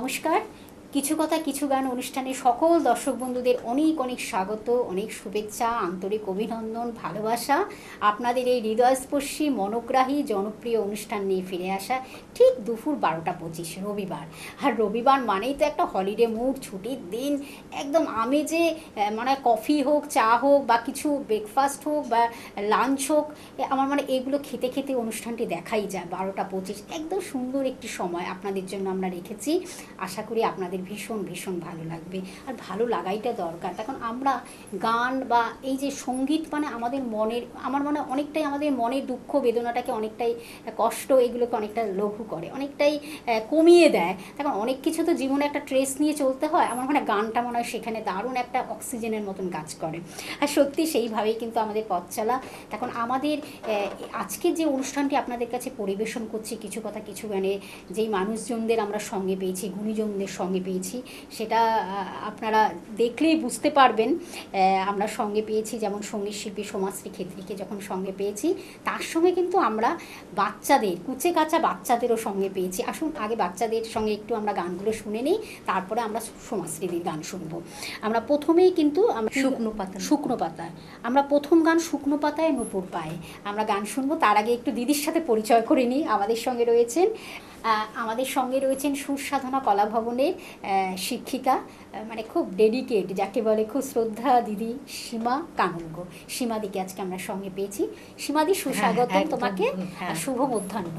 নমস্কার। কিছু কথা কিছু গান অনুষ্ঠানে সকল দর্শক বন্ধুদের অনেক অনেক স্বাগত, অনেক শুভেচ্ছা, আন্তরিক অভিনন্দন, ভালোবাসা। আপনাদের এই হৃদয়স্পর্শী মনোগ্রাহী জনপ্রিয় অনুষ্ঠান নিয়ে ফিরে আসা ঠিক দুপুর 12:25 রবিবার। আর রবিবার মানেই তো একটা হলিডে মুড, ছুটির দিন, একদম আমেজে, মানে কফি হোক, চা হোক, বা কিছু ব্রেকফাস্ট হোক বা লাঞ্চ হোক, আমার মানে এগুলো খেতে খেতে অনুষ্ঠানটি দেখাই যায়। 12:25 একদম সুন্দর একটি সময় আপনাদের জন্য আমরা রেখেছি। আশা করি আপনাদের ভীষণ ভীষণ ভালো লাগবে। আর ভালো লাগাইটা দরকার, তখন আমরা গান বা এই যে সঙ্গীত মানে আমাদের মনের, আমার মনে হয় অনেকটাই আমাদের মনের দুঃখ বেদনাটাকে অনেকটাই, কষ্ট এগুলোকে অনেকটা লঘু করে, অনেকটাই কমিয়ে দেয়। তখন অনেক কিছু তো জীবনে একটা ট্রেস নিয়ে চলতে হয়, আমার মনে হয় গানটা মনে হয় সেখানে দারুণ একটা অক্সিজেনের মতন কাজ করে। আর সত্যি সেইভাবেই কিন্তু আমাদের পথ চলা। তখন আমাদের আজকে যে অনুষ্ঠানটি আপনাদের কাছে পরিবেশন করছি কিছু কথা কিছু গানে, যেই মানুষজনদের আমরা সঙ্গে পেয়েছি, গুণীজনদের সঙ্গে পেয়েছি, সেটা আপনারা দেখলেই বুঝতে পারবেন। আমরা সঙ্গে পেয়েছি যেমন সঙ্গীত শিল্পী সমাজশ্রী ক্ষেত্রীকে যখন সঙ্গে পেয়েছি, তার সঙ্গে কিন্তু আমরা বাচ্চাদের, কুচে কাঁচা বাচ্চাদেরও সঙ্গে পেয়েছি। আসুন আগে বাচ্চাদের সঙ্গে একটু আমরা গানগুলো শুনে নিই, তারপরে আমরা সমাজশ্রীদের গান শুনবো। আমরা প্রথমেই কিন্তু শুকনো পাতা আমরা প্রথম গান শুকনো পাতায় নূপুর পায়ে আমরা গান শুনবো। তার আগে একটু দিদির সাথে পরিচয় করে নিই। আমাদের সঙ্গে রয়েছেন সুরসাধনা কলা ভবনের শিক্ষিকা, মানে খুব ডেডিকেট যাকে বলে, খুব শ্রদ্ধা দিদি সীমা কানুনগো। সীমাদিকে আজকে আমরা সঙ্গে পেয়েছি। সীমাদি, সুস্বাগত তোমাকে, শুভ মধ্যাহ্ন।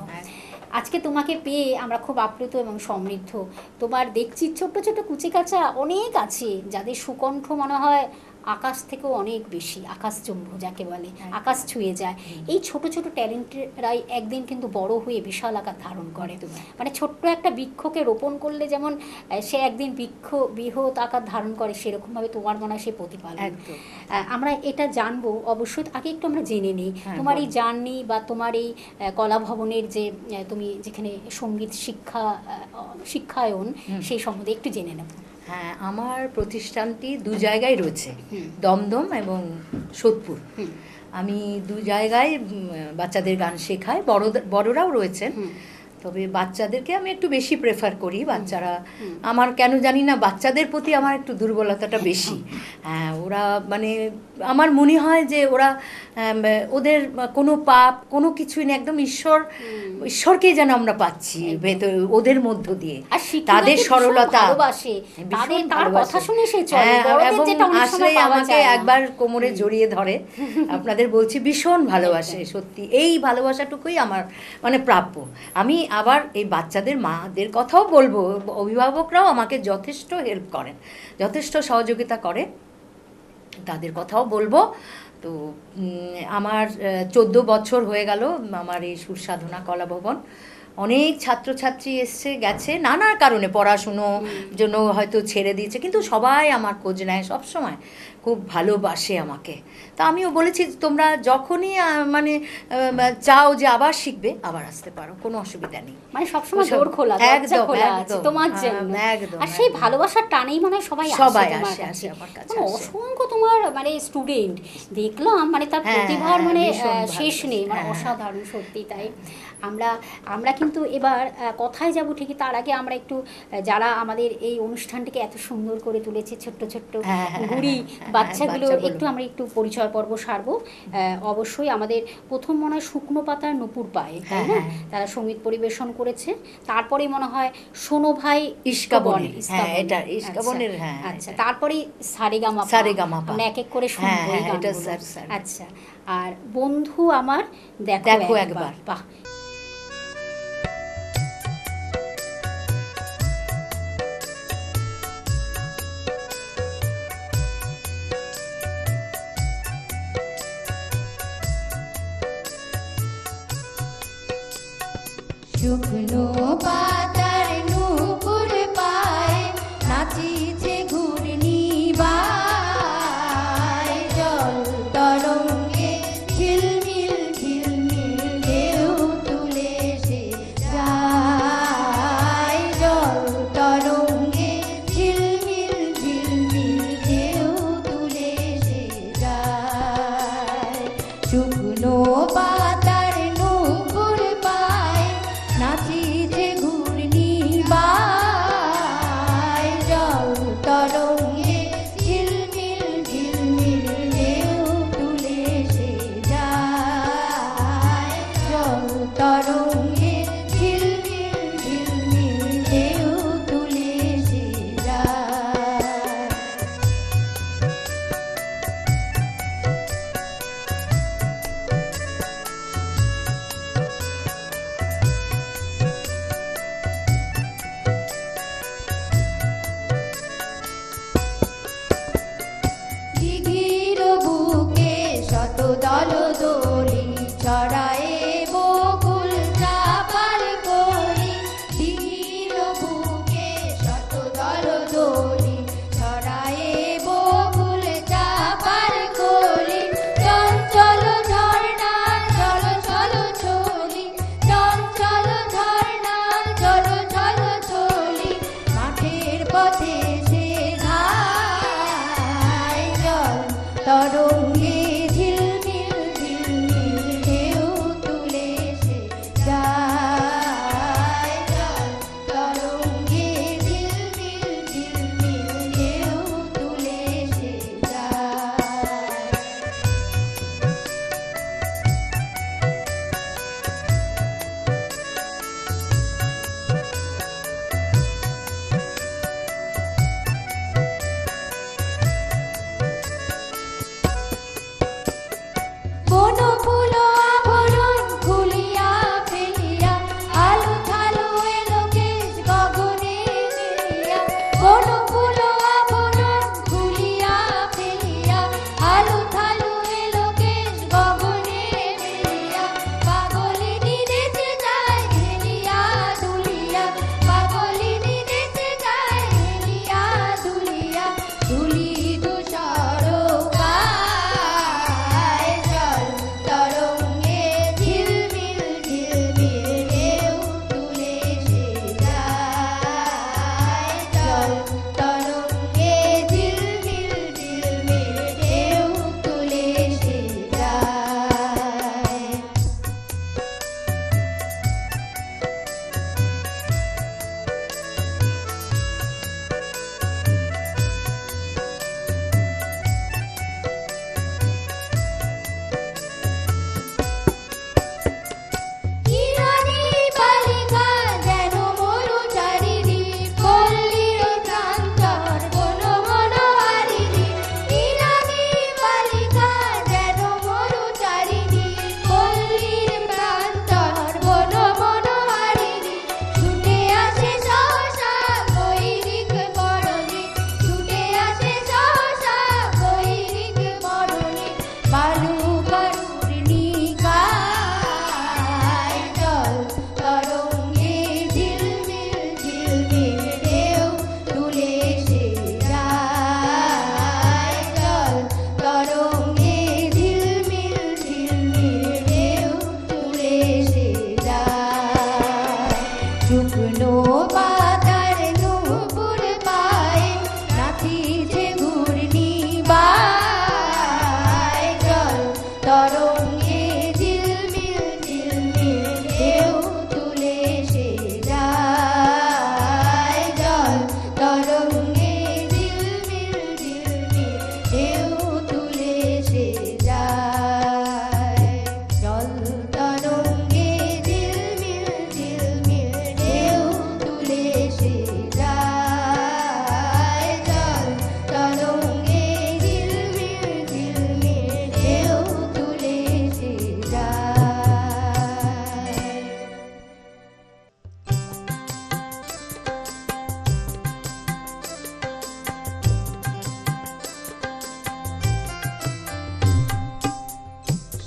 আজকে তোমাকে পেয়ে আমরা খুব আপ্লুত এবং সমৃদ্ধ। তোমার দেখছি ছোট্ট ছোট্ট কুচিকাচা অনেক আছে, যাদের সুকণ্ঠ মনে হয় আকাশ থেকেও অনেক বেশি, আকাশচুম্ব যাকে বলে, আকাশ ছুঁয়ে যায়। এই ছোট ছোট ট্যালেন্টেরাই একদিন কিন্তু বড় হয়ে বিশাল আকার ধারণ করে। মানে ছোট্ট একটা বৃক্ষকে রোপণ করলে যেমন সে একদিন বৃহৎ আকার ধারণ করে, সেরকমভাবে তোমার মনে হয় সে প্রতিপালন। আমরা এটা জানবো অবশ্যই, আগে একটু আমরা জেনে নিই তোমার এই জার্নি বা তোমার এই কলা ভবনের যে তুমি যেখানে সঙ্গীত শিক্ষায়ন, সেই সম্বন্ধে একটু জেনে নেব। হ্যাঁ, আমার প্রতিষ্ঠানটি দু জায়গায় রয়েছে, দমদম এবং সোদপুর। আমি দু জায়গায় বাচ্চাদের গান শেখাই, বড়রাও রয়েছেন, তবে বাচ্চাদেরকে আমি একটু বেশি প্রেফার করি। বাচ্চারা আমার কেন জানি না বাচ্চাদের প্রতি আমার একটু দুর্বলতাটা বেশি। হ্যাঁ, ওরা মানে আমার মনে হয় যে ওরা ওদের কোনো পাপ কোনো কিছুই না, একদম ঈশ্বরকে যেন আমরা পাচ্ছি ভেতর ওদের মধ্য দিয়ে। তাদের সরলতা, এবং আসলে আমাকে একবার কোমরে জড়িয়ে ধরে, আপনাদের বলছি ভীষণ ভালোবাসে। সত্যি এই ভালোবাসাটুকুই আমার মানে প্রাপ্য। আমি আবার এই বাচ্চাদের মাদের কথাও বলবো, অভিভাবকরাও আমাকে যথেষ্ট হেল্প করেন, যথেষ্ট সহযোগিতা করে, তাদের কথাও বলবো। তো আমার 14 বছর হয়ে গেল আমার এই সুরসাধনা কলা ভবন। অনেক ছাত্রছাত্রী এসছে গেছে, নানা কারণে পড়াশুনোর জন্য হয়তো ছেড়ে দিয়েছে, কিন্তু সবাই আমার খোঁজ নেয়, সবসময় খুব ভালোবাসে আমাকে। তা আমিও বলেছি তোমরা যখনই মানে চাও যে আবার শিখবে, আবার আসতে পারো, কোনো অসুবিধা নেই। মানে সবসময় ডোর খোলা, দরজা খোলা আছে তোমার জন্য। আর সেই ভালোবাসার টানেই মানে সবাই আসে আমার কাছে। অসংখ্য তোমার মানে স্টুডেন্ট দেখলাম, মানে তার প্রতিভার মানে শেষ নেই, মানে অসাধারণ সত্যি। তাই আমরা কিন্তু এবার কথায় যাব ঠিকই, তার আগে আমরা একটু যারা আমাদের এই অনুষ্ঠানটিকে এত সুন্দর করে তুলেছে, ছোট্ট ছোট্ট গুড়ি বাচ্চাগুলো একটু পরিচয় পর্ব সারবো। অবশ্যই আমাদের প্রথম মনে হয় শুকনো পাতার নূপুর পায়ে, তাই না? তারা সঙ্গীত পরিবেশন করেছে। তারপরে মনে হয় সোনো ভাই ইস্কাবনে, আচ্ছা, তারপরে সারেগামা আমরা এক এক করে শুনবো। আচ্ছা, আর বন্ধু আমার দেখো একবার, বাহ। শুকনো পাতার নূপুর পায় নাচিছে ঘূর্ণি বায়, জল তরঙ্গে ঝিলমিল ঝিলমিল ঢেউ তুলে সে যায়, জল তরঙ্গে ঝিলমিল ঝিলমিল ঢেউ তুলে সে যায়। শুকনো পাতার নূপুর পায় নাচিছে ঘূর্ণি বায়,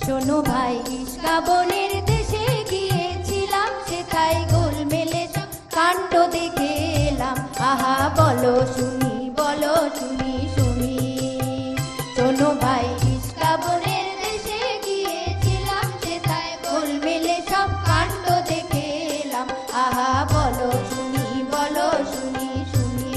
শোনো ভাই ইস্কাবনের দেশে গিয়েছিলাম, সেথায় গোলমেলে সব কাণ্ড দেখে এলাম। আহা বলো শুনি, বলো শুনি শুনি। শোনো ভাই ইস্কাবনের দেশে গিয়েছিলাম, সেথায় গোলমেলে সব কাণ্ড দেখে এলাম। আহা বলো শুনি, বলো শুনি শুনি।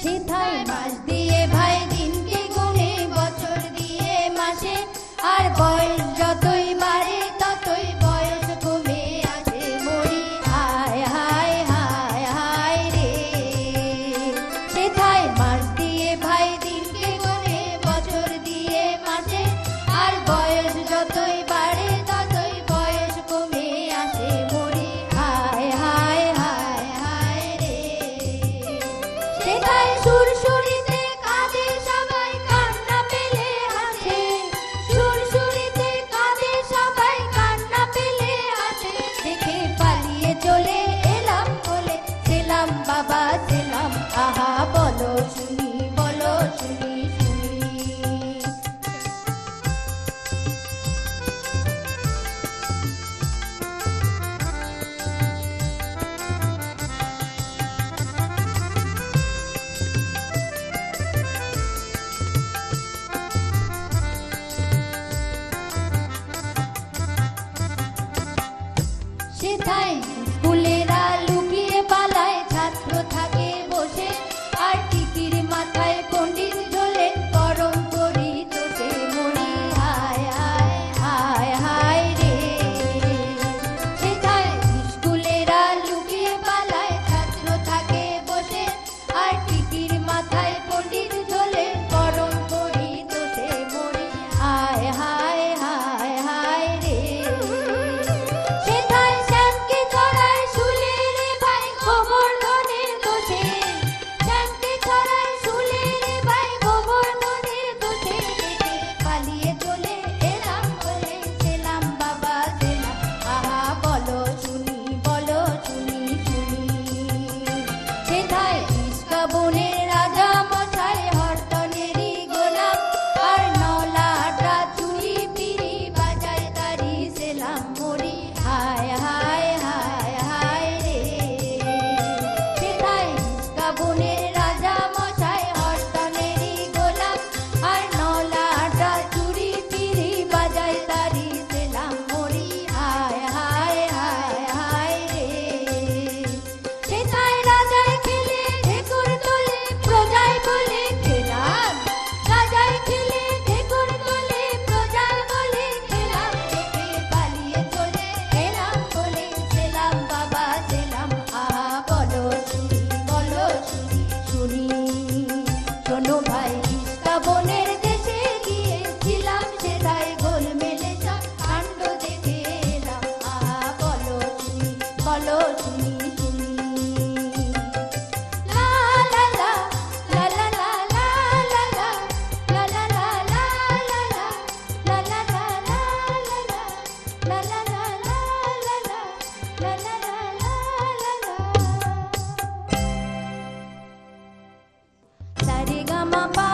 সেথায় মাস দিয়ে ভাই দিনকে গুনে, বছর দিয়ে মাসে, আর বয়স যতই বাড়ে ততই বয়স কমে আসে। মরি হায় হায় হায় হায় রে। সেথায় মাস দিয়ে ভাই দিনকে গুনে, বছর দিয়ে মাসে, আর বয়স যতই বাড়ে ততই বয়স কমে আসে। মরি হায় হায় হায় হায় রে। সেথায় সুরসুরিতে কাঁদে সবাই, কান্না পেলে হাসে। সুরসুরিতে কাঁদে সবাই, কান্না পেলে হাসে। দেখে পালিয়ে চলে এলাম বলে, সেলাম বাবা সেলাম। আহা বলো শুনি, বলো শুনি শুনি। সেথায় স্কুলেরা লুকিয়ে পালায়, ছাত্র থাকে বসে, আর টিকির মাথায় পণ্ডিত ঝোলেন, গরম করি তোষে। মরি হায় হায় হায় হায় রে। সেথায় স্কুলেরা লুকিয়ে পালায়, ছাত্র থাকে বসে, আর টিকির মাথায় পণ্ডিত ঝোলেন, গরম করি তোষে। মরি হায় হায় হায় হায় রে। সেথায় শ্যামকে ছড়ায় শুলে রে ভাই, গোবর্ধনের দোষে। শ্যামকে ছড়ায় শুলে রে ভাই, গোবর্ধনের দোষে। দেখে পালিয়ে চলে এলাম বলে, সেলাম বাবা সেলাম। আহা বলো শুনি, বলো শুনি শুনি। সেথায় ইস্কাবনের রাজা মশাই, হরতনেরই গোলাম, আর নলাটা চুরি পিরি বাজায় তারি, সেলাম। মরি হায় হায় হায় হায় রে। সেথায় ইস্কাবনের রাজা মশাই, হরতনেরই গোলাম, আর নলাটা চুরি পিরি বাজায় তারি, সেলাম। মরি হায় হায় হায় হায় রে। সেথায় রাজায় খেলে ঢেকুর তোলে, প্রজায় বলে খেলাম। রাজায় খেলে ঢেকুর তোলে, প্রজায় বলে খেলাম। দেখে পালিয়ে চলে এলাম বলে, সেলাম বাবা সেলাম। আহা বলো শুনি, বলো শুনি শুনি। শোনো ভাই ইস্কাবনের দেশে গিয়েছিলাম, সেথায় গোলমেলে সব কাণ্ড দেখে এলাম। আহা বলো শুনি, বলো শুনি শুনি। লা লা লা, লা লা লা লা লা লা, লা লা লা লা লা লা, লা লা লা লা লা লা, লা লা লা লা লা লা, লা লা লা লা লা লা। সা রে গা মা পা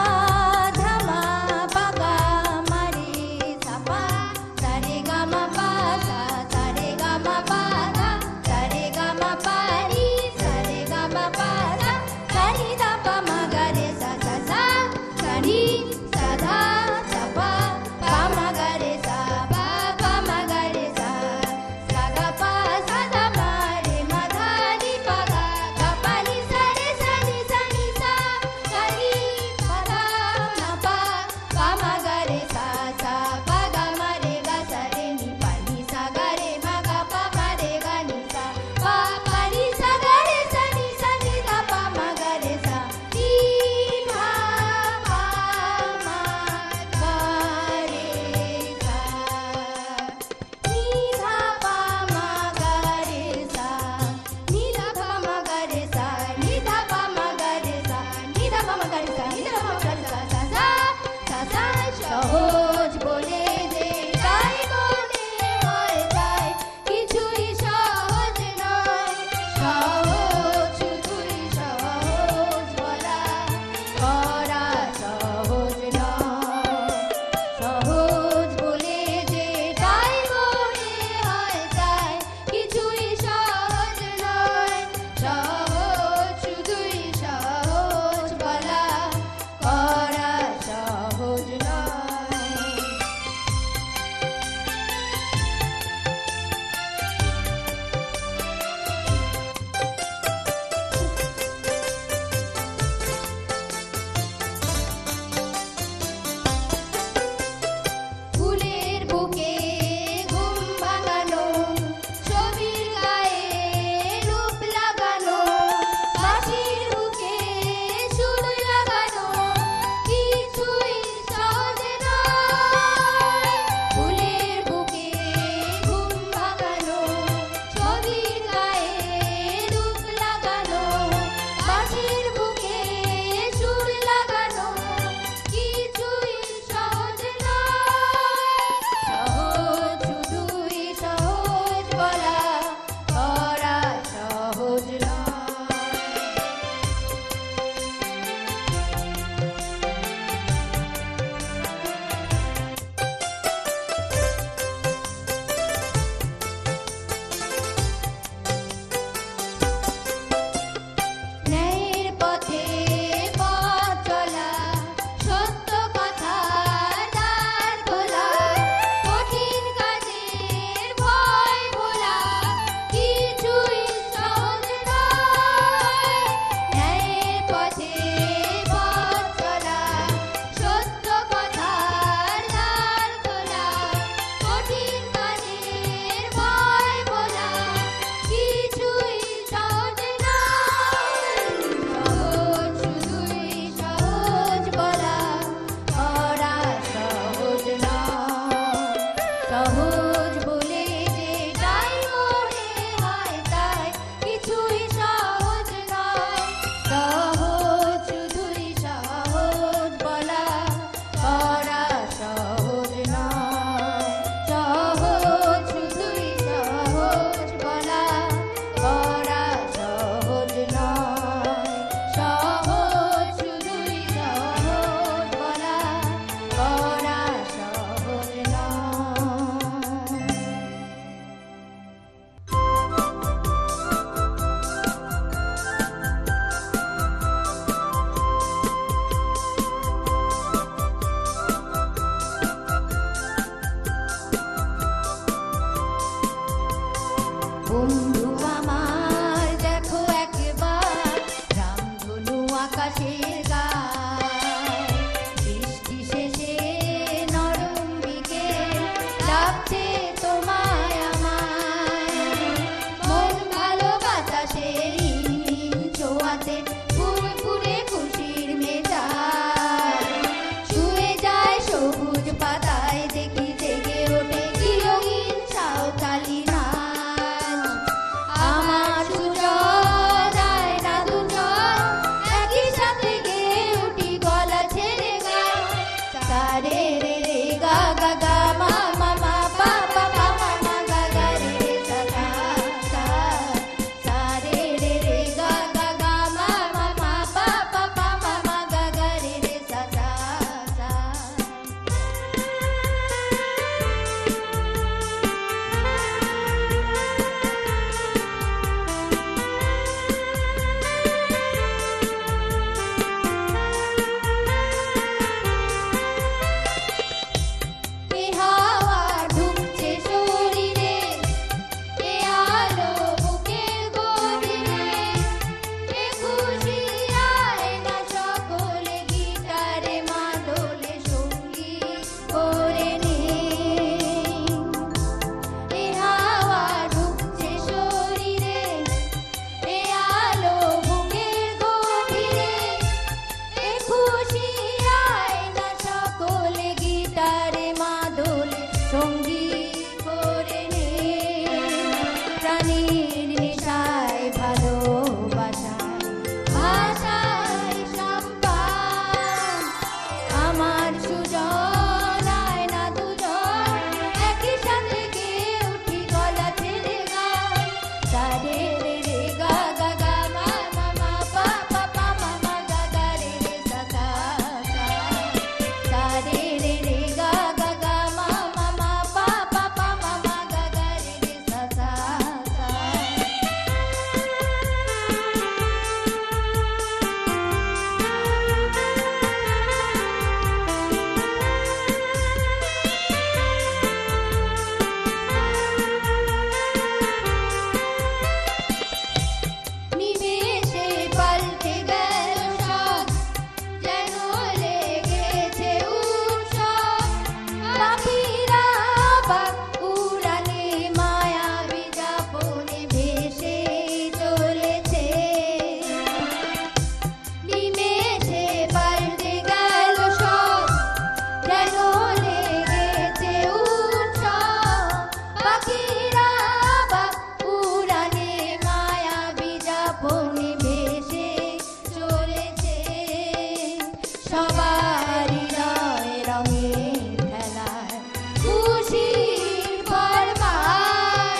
সবার হৃদয় রঙের খেলায় খুশির পরমার।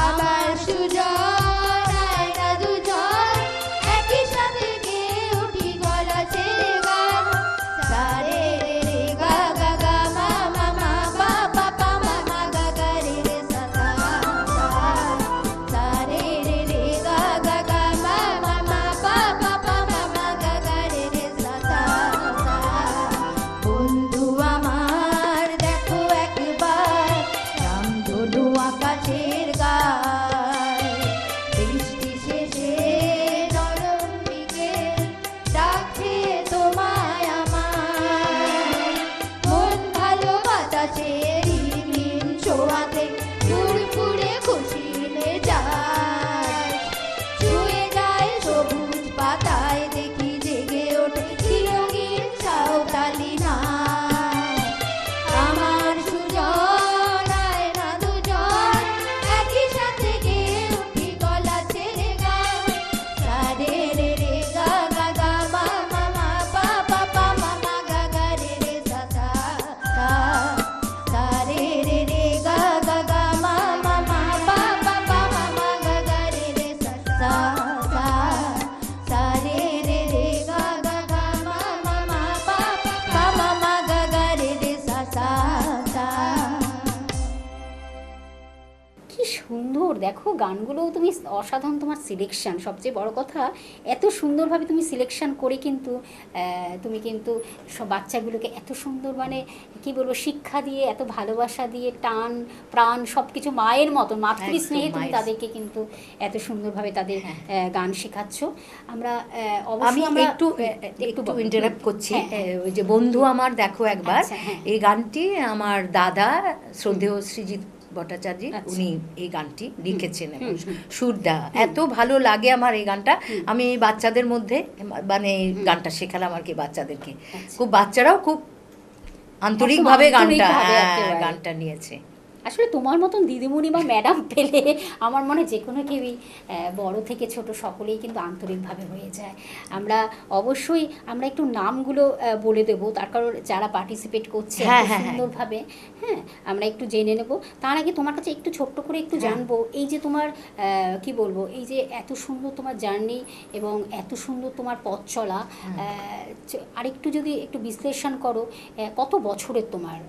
আবার সুজন আয়না দুজন একই সাথে গেয়ে উঠি গলা ছেড়ে গান। সারে রে রে গা গা গা মা মা মা পা পা পা মা মা গা গা রে রে সা সা সা। সারে রে রে গা গা গা মা মা মা পা পা পা মা মা গা গা রে রে সা সা সা। বন্ধু আমার দেখো একবার রামধনু আকাশের গায়। বৃষ্টি শেষে নরম বিকেল ডাকছে তোমায় আমার। মন ভালো বাতাসে রিমঝিম ছোঁয়াতে ফুরফুরে খুশিলে যায়। ছুঁয়ে যায় সবুজ পাতায় দেখি জেগে ওঠে চিরগীত সাঁওতালি নাচ। আমার সুজন আয়না দুজন একই সাথে গেয়ে উঠি গলা ছেড়ে গান। সারে রে রে গা গা গা মা মা মা পা পা পা মা মা গা গা রে রে সা সা সা। সারে রে রে গা গা গা মা মা মা পা পা পা মা মা গা গা রে রে সা সা সা। সারে রে রে গা গা গা মা মা মা পা পা মা মা গা গা রে রে সা সা সা। কি সুন্দর দেখো গানগুলোও তুমি অসাধারণ, তোমার সিলেকশন সবচেয়ে বড় কথা, এত সুন্দরভাবে তুমি সিলেকশন করে কিন্তু তুমি কিন্তু সব বাচ্চাগুলোকে এত সুন্দর মানে কি বলবো শিক্ষা দিয়ে, এত ভালোবাসা দিয়ে, টান প্রাণ সব কিছু মায়ের মতো মাতৃ একদম স্নেহে তুমি মায়ের। তাদেরকে কিন্তু এত সুন্দরভাবে তাদের গান শেখাচ্ছ। আমরা আমি অবশ্যই আমরা একটু একটু একটু বলো। ইন্টারাপ্ট করছি। হ্যাঁ, ওই যে বন্ধু আমার দেখো একবার, আচ্ছা, হ্যাঁ। এই গানটি আমার দাদা শ্রদ্ধেয় শ্রীজিৎ ভট্টাচার্য আচ্ছা। উনি এই গানটি লিখেছেন এবং হুম, হুম। সুরদা এত ভালো লাগে আমার এই গানটা। আমি এই বাচ্চাদের মধ্যে মানে এই গানটা শেখালাম আর কি বাচ্চাদেরকে। আচ্ছা। খুব বাচ্চারাও খুব আন্তরিকভাবে গানটা আন্তরিকভাবে একেবারে। গানটা নিয়েছে। আসলে তোমার মতন দিদিমণি বা ম্যাডাম পেলে আমার মনে হয় যে কোনো কেউই বড় থেকে ছোট সকলেই কিন্তু আন্তরিকভাবে হয়ে যায়। আমরা অবশ্যই আমরা একটু নামগুলো বলে দেবো, তার কারণ যারা পার্টিসিপেট করছে এত হ্যাঁ, হ্যাঁ, হ্যাঁ। সুন্দরভাবে, হ্যাঁ আমরা একটু জেনে নেব। তার আগে তোমার কাছে একটু ছোট্ট করে একটু হ্যাঁ। জানবো, এই যে তোমার কি বলবো, এই যে এত সুন্দর তোমার জার্নি এবং এত সুন্দর তোমার পথ চলা, আরেকটু যদি একটু বিশ্লেষণ করো, কত বছরের তোমার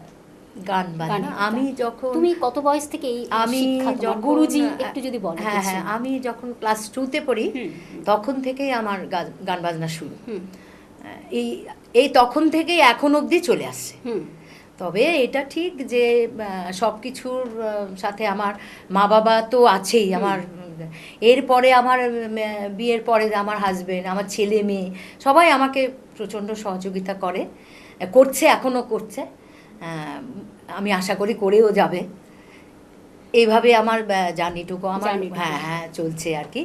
গান বাজনা গানের আমি এটা? যখন তুমি কত বয়স থেকে এই আমি শিক্ষা তোমার? যখন গুরুজি একটু যদি বলো হ্যাঁ কিছু। হ্যাঁ আমি যখন ক্লাস 2-তে পড়ি হুম, তখন থেকেই আমার গান বাজনা শুরু। হুম, এই এই তখন থেকেই এখন অবধি চলে আসছে। হুম, তবে এটা ঠিক যে সব কিছুর সাথে আমার মা বাবা তো আছেই। আমার এরপরে আমার বিয়ের পরে আমার হাজবেন্ড, আমার ছেলে মেয়ে সবাই আমাকে প্রচণ্ড সহযোগিতা করছে, এখনও করছে। আমি আশা করি করেও যাবে। এইভাবে আমার জার্নিটুকু আমার জার্নিটুকু। হ্যাঁ হ্যাঁ চলছে আর কি।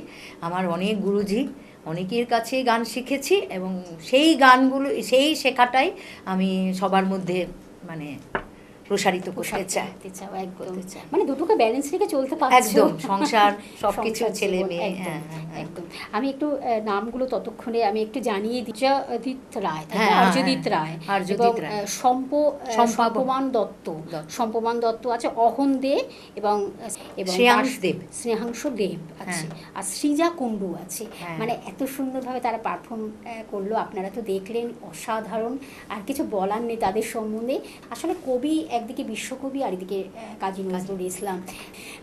আমার অনেক গুরুজি, অনেকের কাছে গান শিখেছি এবং সেই গানগুলো, সেই শেখাটাই আমি সবার মধ্যে মানে প্রসারিত করতে চাই। করতে চাও, একদম করতে চাই। মানে দুটোকে ব্যালেন্স রেখে চলতে পারছো। একদম সংসার সবকিছু সংসার ছেলে জীবন, মেয়ে একদম, হ্যাঁ হ্যাঁ, হ্যাঁ। একদম। আমি একটু নামগুলো ততক্ষণে আমি একটু জানিয়ে দিই। আর্যজিৎ রায়, তাই তো? হ্যাঁ, আর্যজিৎ হ্যাঁ, রায় আর্যজিৎ এবং রায়। সম্পমান দত্ত, সম্পমান দত্ত আছে, অহন দে এবং শ্রেয়াংশ দেব। শ্রেয়াংশ দেব আছে, হ্যাঁ। আর সৃজা কুণ্ডু আছে। হ্যাঁ। মানে এত সুন্দরভাবে তারা পারফর্ম করলো, আপনারা তো দেখলেন, অসাধারণ। আর কিছু বলার নেই তাদের সম্বন্ধে। আসলে কবি একদিকে বিশ্বকবি, আর এদিকে কাজী নজরুল ইসলাম।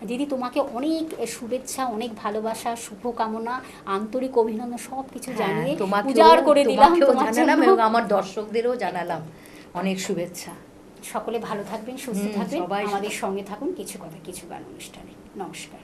দিদি তোমাকে অনেক শুভেচ্ছা, অনেক ভালোবাসা, শুভকামনা, আন্তরিক অভিনন্দন সব কিছু জানিয়ে উজাড় করে দিলাম তোমার জানালাম জন্য। এবং আমার দর্শকদেরও জানালাম অনেক শুভেচ্ছা। সকলে ভালো থাকবেন, সুস্থ থাকবেন, সবাই আমাদের সঙ্গে থাকুন কিছু কথা কিছু গান অনুষ্ঠানে। নমস্কার।